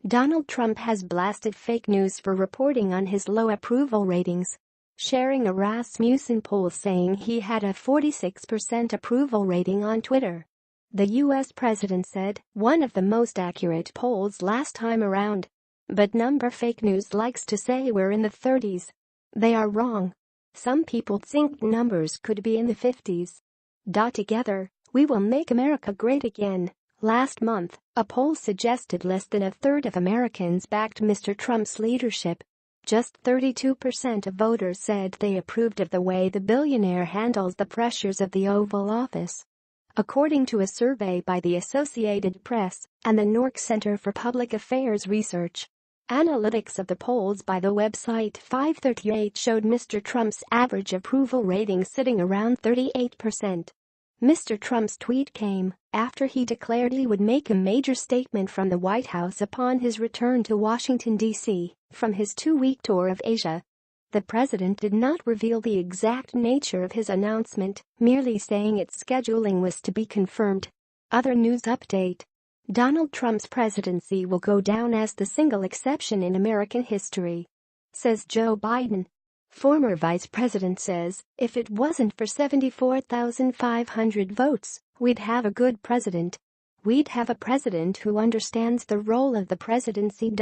Donald Trump has blasted fake news for reporting on his low approval ratings, sharing a Rasmussen poll saying he had a 46% approval rating on Twitter. The U.S. president said, "One of the most accurate polls last time around. But number fake news likes to say we're in the 30s. They are wrong. Some people think numbers could be in the 50s. Together, we will make America great again." Last month, a poll suggested less than a third of Americans backed Mr. Trump's leadership. Just 32% of voters said they approved of the way the billionaire handles the pressures of the Oval Office. According to a survey by the Associated Press and the Nork Center for Public Affairs Research. Analytics of the polls by the website 538 showed Mr. Trump's average approval rating sitting around 38%. Mr. Trump's tweet came after he declared he would make a major statement from the White House upon his return to Washington, D.C., from his 2-week tour of Asia. The president did not reveal the exact nature of his announcement, merely saying its scheduling was to be confirmed. Other news update. Donald Trump's presidency will go down as the single exception in American history, says Joe Biden. Former vice president says, "If it wasn't for 74,500 votes, we'd have a good president. We'd have a president who understands the role of the presidency."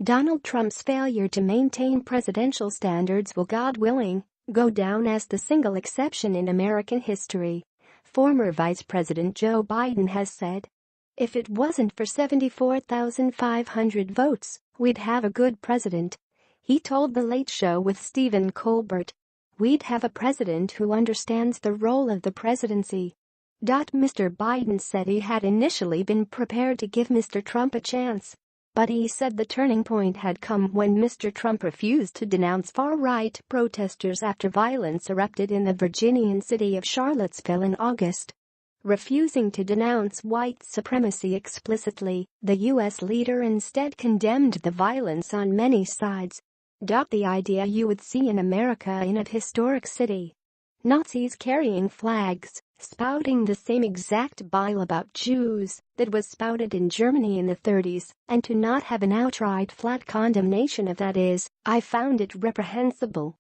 Donald Trump's failure to maintain presidential standards will, God willing, go down as the single exception in American history, former Vice President Joe Biden has said. "If it wasn't for 74,500 votes, we'd have a good president," he told The Late Show with Stephen Colbert. "We'd have a president who understands the role of the presidency." Mr. Biden said he had initially been prepared to give Mr. Trump a chance, but he said the turning point had come when Mr. Trump refused to denounce far-right protesters after violence erupted in the Virginian city of Charlottesville in August. Refusing to denounce white supremacy explicitly, the U.S. leader instead condemned the violence on many sides. The idea you would see in America in a historic city. Nazis carrying flags, spouting the same exact bile about Jews that was spouted in Germany in the 30s, and to not have an outright flat condemnation of that is, I found it reprehensible,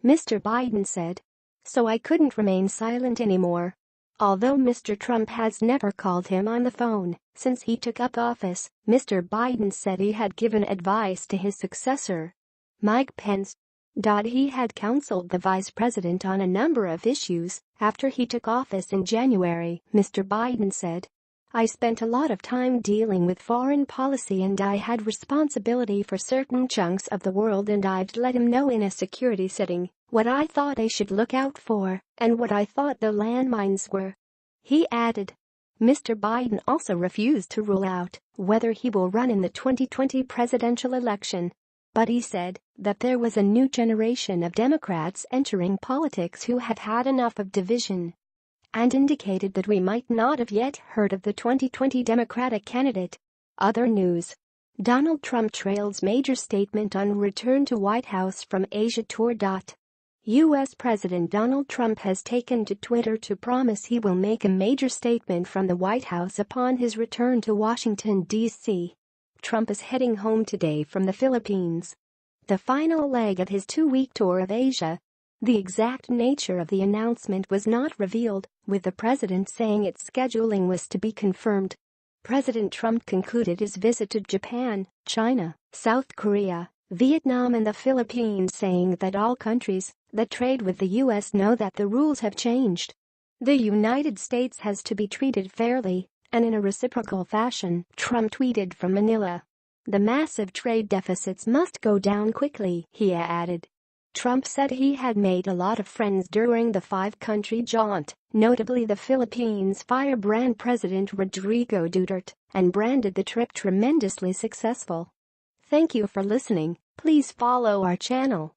Mr. Biden said. So I couldn't remain silent anymore. Although Mr. Trump has never called him on the phone since he took up office, Mr. Biden said he had given advice to his successor, Mike Pence. He had counseled the vice president on a number of issues after he took office in January, Mr. Biden said. "I spent a lot of time dealing with foreign policy and I had responsibility for certain chunks of the world and I'd let him know in a security setting what I thought I should look out for and what I thought the landmines were," he added. Mr. Biden also refused to rule out whether he will run in the 2020 presidential election, but he said that there was a new generation of Democrats entering politics who had had enough of division, and indicated that we might not have yet heard of the 2020 Democratic candidate. Other news. Donald Trump trails major statement on return to White House from Asia tour. U.S. President Donald Trump has taken to Twitter to promise he will make a major statement from the White House upon his return to Washington, D.C. Trump is heading home today from the Philippines, the final leg of his 2-week tour of Asia. The exact nature of the announcement was not revealed, with the president saying its scheduling was to be confirmed. President Trump concluded his visit to Japan, China, South Korea, Vietnam and the Philippines saying that all countries that trade with the U.S. know that the rules have changed. The United States has to be treated fairly and in a reciprocal fashion, Trump tweeted from Manila. The massive trade deficits must go down quickly, he added. Trump said he had made a lot of friends during the 5-country jaunt, notably the Philippines' firebrand President Rodrigo Duterte, and branded the trip tremendously successful. Thank you for listening. Please follow our channel.